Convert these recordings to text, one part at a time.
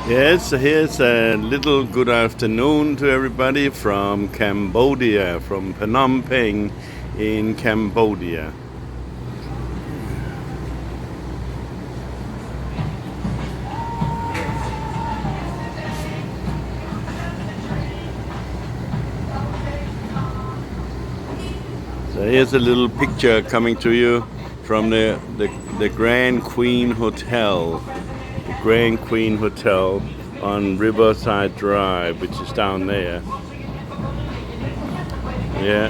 Yes, here's a little good afternoon to everybody from Cambodia, from Phnom Penh in Cambodia. So here's a little picture coming to you from the Grand Queen Hotel. The Grand Queen Hotel on Riverside Drive, which is down there. Yeah.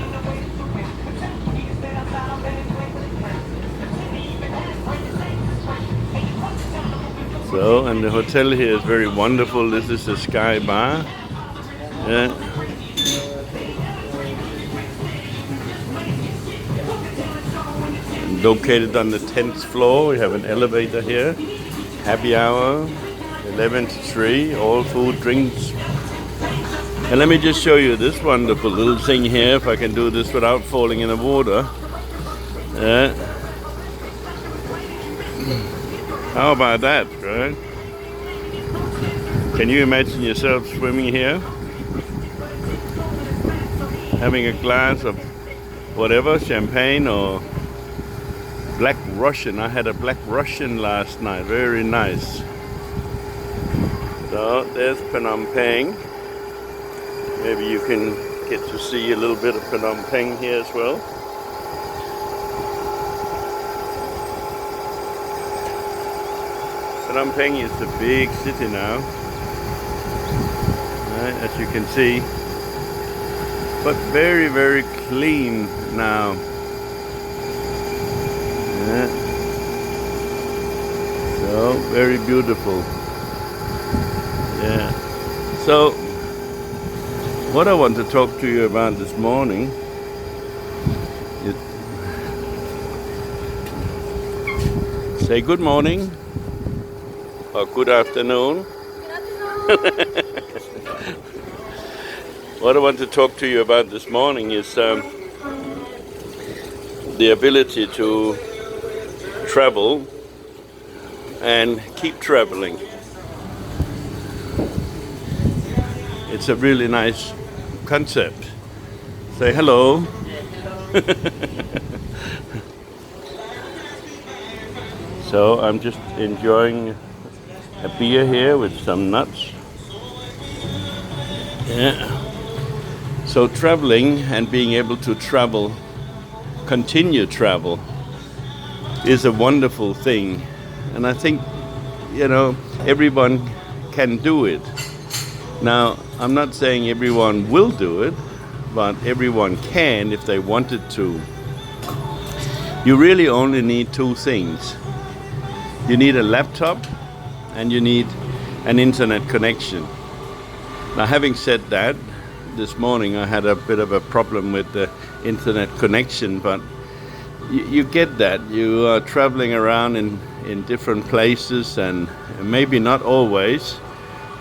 So, and the hotel here is very wonderful. This is the Sky Bar. Yeah. Located on the 10th floor. We have an elevator here. Happy hour, 11 to 3, all food, drinks. And let me just show you this wonderful little thing here, if I can do this without falling in the water. How about that, right? Can you imagine yourself swimming here? Having a glass of whatever, champagne or Black Russian. I had a Black Russian last night, very nice. So there's Phnom Penh. Maybe you can get to see a little bit of Phnom Penh here as well. Phnom Penh is a big city now, right, as you can see, but very, very clean now. Yeah. So very beautiful. Yeah. So what I want to talk to you about this morning is say good morning or good afternoon. What I want to talk to you about this morning is the ability to travel and keep traveling. It's a really nice concept. Say hello. So I'm just enjoying a beer here with some nuts. Yeah. So traveling and being able to travel, continue travel, is a wonderful thing. And I think, everyone can do it. Now, I'm not saying everyone will do it, but everyone can if they wanted to. You really only need two things. You need a laptop and you need an internet connection. Now, having said that, this morning I had a bit of a problem with the internet connection, but you get that. You are traveling around in different places, and maybe not always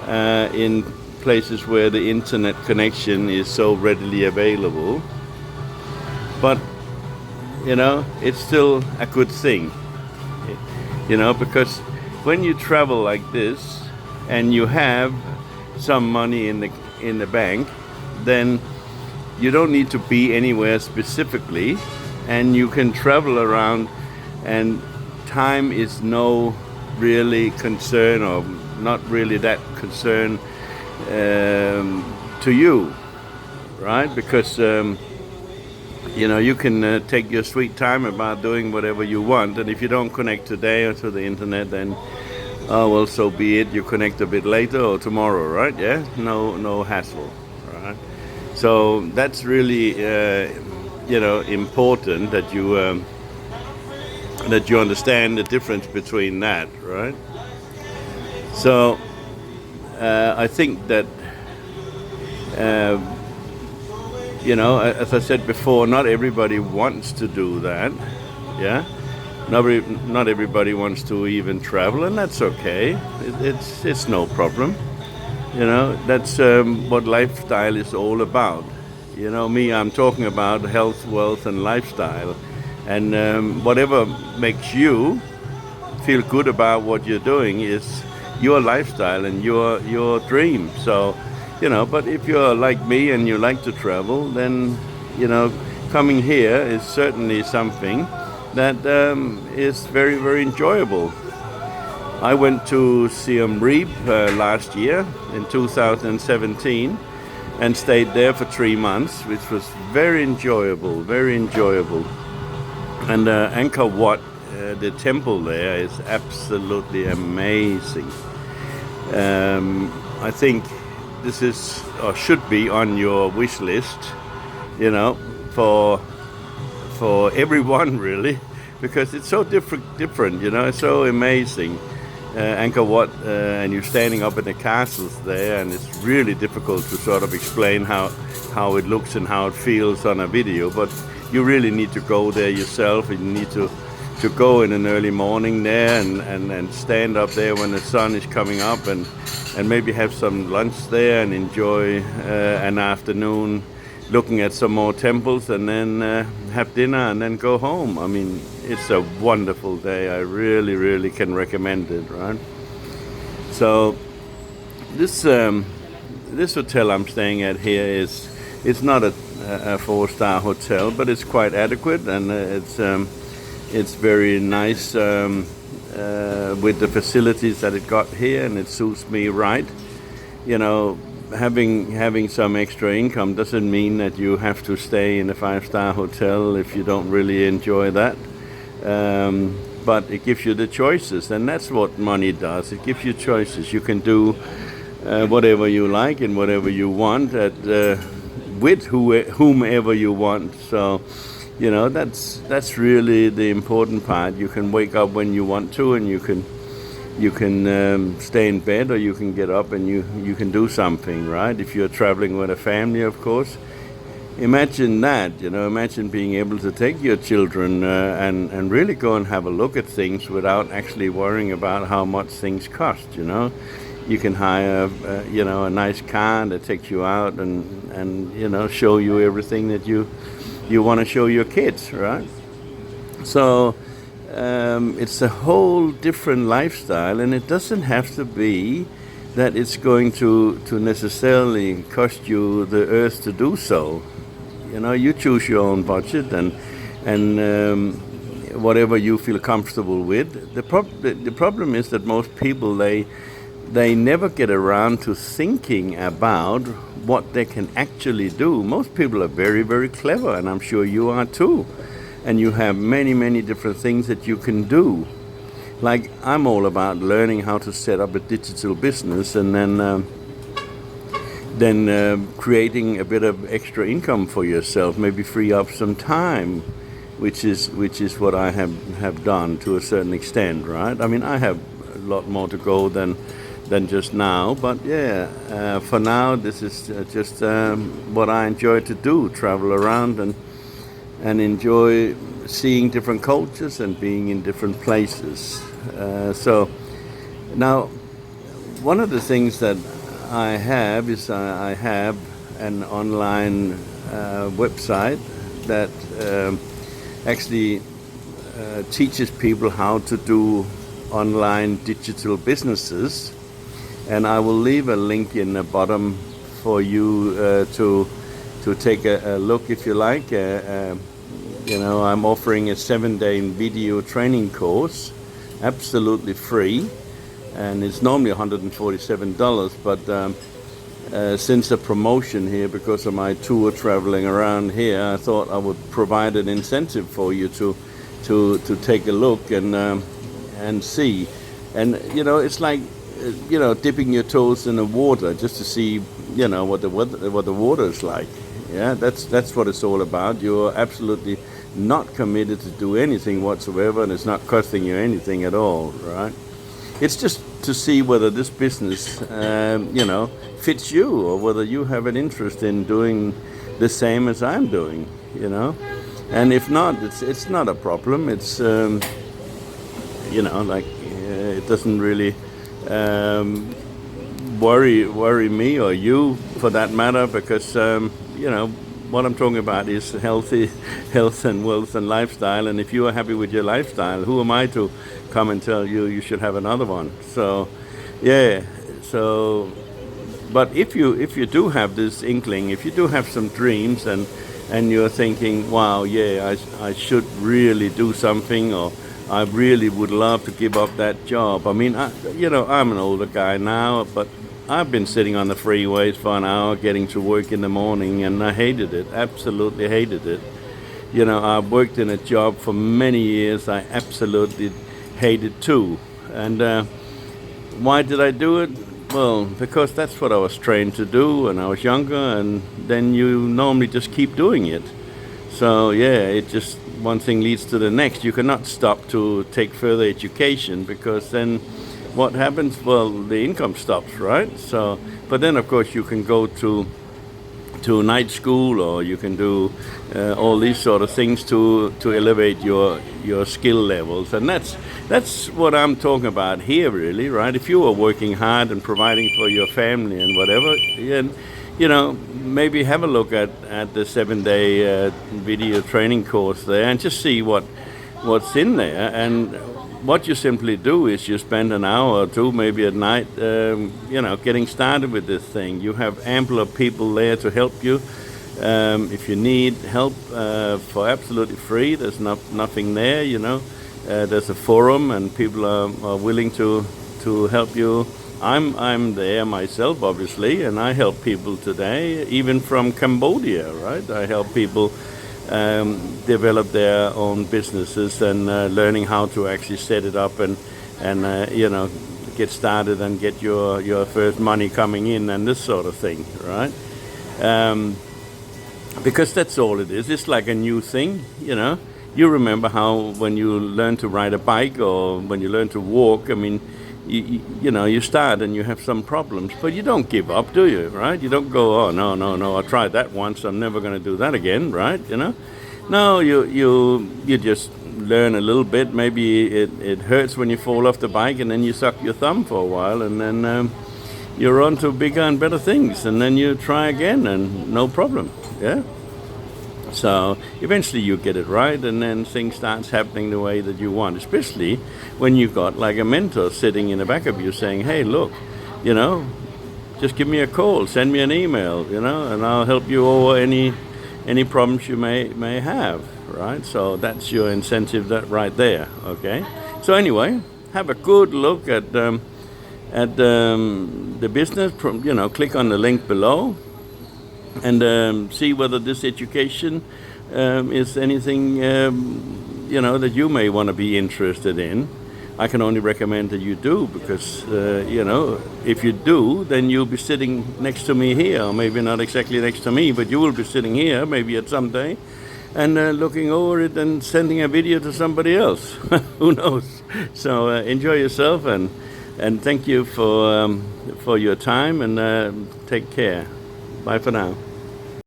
in places where the internet connection is so readily available, but it's still a good thing, because when you travel like this and you have some money in the bank, then you don't need to be anywhere specifically, and you can travel around, and time is no really concern, or not really that concern to you, right? Because you can take your sweet time about doing whatever you want, and if you don't connect today or to the internet, then well, so be it. You connect a bit later or tomorrow, right? Yeah, no hassle, right? So that's really important that you understand the difference between that, right? So I think that as I said before, not everybody wants to do that. Yeah, not everybody wants to even travel, and that's okay. It's no problem. That's what lifestyle is all about. I'm talking about health, wealth, and lifestyle, and whatever makes you feel good about what you're doing is your lifestyle and your dream. So, but if you're like me and you like to travel, then, coming here is certainly something that is very, very enjoyable. I went to Siem Reap last year in 2017 and stayed there for 3 months, which was very enjoyable, very enjoyable. And Angkor Wat, the temple there, is absolutely amazing. I think this is or should be on your wish list, for everyone really, because it's so different. It's so amazing. Angkor Wat, and you're standing up in the castles there, and it's really difficult to sort of explain how it looks and how it feels on a video, but you really need to go there yourself. You need to go in an early morning there and stand up there when the sun is coming up, and maybe have some lunch there and enjoy an afternoon looking at some more temples, and then have dinner and then go home. I mean, it's a wonderful day. I really, really can recommend it, right? So this hotel I'm staying at here it's not a 4-star hotel, but it's quite adequate, and it's very nice with the facilities that it got here, and it suits me right. Having some extra income doesn't mean that you have to stay in a 5-star hotel if you don't really enjoy that. But it gives you the choices, and that's what money does. It gives you choices. You can do whatever you like and whatever you want with whomever you want. So, that's really the important part. You can wake up when you want to, and you can stay in bed, or you can get up and you can do something, right? If you're traveling with a family, of course. Imagine that, imagine being able to take your children and really go and have a look at things without actually worrying about how much things cost, You can hire, a nice car that takes you out and show you everything that you want to show your kids, right? So it's a whole different lifestyle, and it doesn't have to be that it's going to necessarily cost you the earth to do so. You choose your own budget and whatever you feel comfortable with. The problem is that most people, they never get around to thinking about what they can actually do. Most people are very, very clever, and I'm sure you are too. And you have many, many different things that you can do. Like, I'm all about learning how to set up a digital business, and then creating a bit of extra income for yourself, maybe free up some time, which is what I have done to a certain extent, right? I mean, I have a lot more to go than just now, but for now, this is just what I enjoy to do: travel around and enjoy seeing different cultures and being in different places. So now, one of the things that I have is I have an online website that actually teaches people how to do online digital businesses, and I will leave a link in the bottom for you to take a look if you like. I'm offering a 7-day video training course, absolutely free, and it's normally $147, but since a promotion here because of my tour traveling around here, I thought I would provide an incentive for you to take a look and see. And it's like dipping your toes in the water just to see what the water is like. Yeah, that's what it's all about. You're absolutely not committed to do anything whatsoever, and it's not costing you anything at all, right? It's just to see whether this business, fits you, or whether you have an interest in doing the same as I'm doing, And if not, it's not a problem. It's, it doesn't really worry me or you, for that matter, because what I'm talking about is health and wealth and lifestyle. And if you are happy with your lifestyle, who am I to come and tell you should have another one? So, Yeah. So, but if you do have this inkling, if you do have some dreams, and you're thinking, wow, yeah, I should really do something, or I really would love to give up that job. I mean, I'm an older guy now, but I've been sitting on the freeways for an hour getting to work in the morning, and I hated it. Absolutely hated it. I've worked in a job for many years. I absolutely hate it too. And why did I do it? Well, because that's what I was trained to do when I was younger, and then you normally just keep doing it. So yeah, it just one thing leads to the next. You cannot stop to take further education, because then what happens? Well, the income stops, right? So, but then of course you can go to night school, or you can do all these sort of things to elevate your skill levels, and that's what I'm talking about here, really, right? If you are working hard and providing for your family and whatever, and maybe have a look at the 7-day video training course there, and just see what's in there. And what you simply do is you spend an hour or two, maybe at night, getting started with this thing. You have ample of people there to help you. If you need help for absolutely free, there's nothing there. There's a forum, and people are willing to help you. I'm there myself, obviously, and I help people today, even from Cambodia, right? I help people develop their own businesses, and learning how to actually set it up, and get started and get your first money coming in, and this sort of thing, right? Because that's all it is. It's like a new thing. You remember how when you learn to ride a bike, or when you learn to walk, I mean, you start and you have some problems, but you don't give up, do you? Right? You don't go, oh no, I tried that once, I'm never going to do that again, right? No, you just learn a little bit. Maybe it hurts when you fall off the bike, and then you suck your thumb for a while, and then you're on to bigger and better things, and then you try again, and no problem. Yeah. So eventually you get it right, and then things starts happening the way that you want, especially when you've got like a mentor sitting in the back of you saying, hey, look, just give me a call, send me an email, and I'll help you over any problems you may have, right? So that's your incentive right there, okay? So anyway, have a good look at the business, click on the link below, and see whether this education is anything that you may want to be interested in. I can only recommend that you do, because if you do, then you'll be sitting next to me here, or maybe not exactly next to me, but you will be sitting here maybe at some day, and looking over it and sending a video to somebody else. Who knows? So enjoy yourself, and thank you for your time, and take care. Bye for now.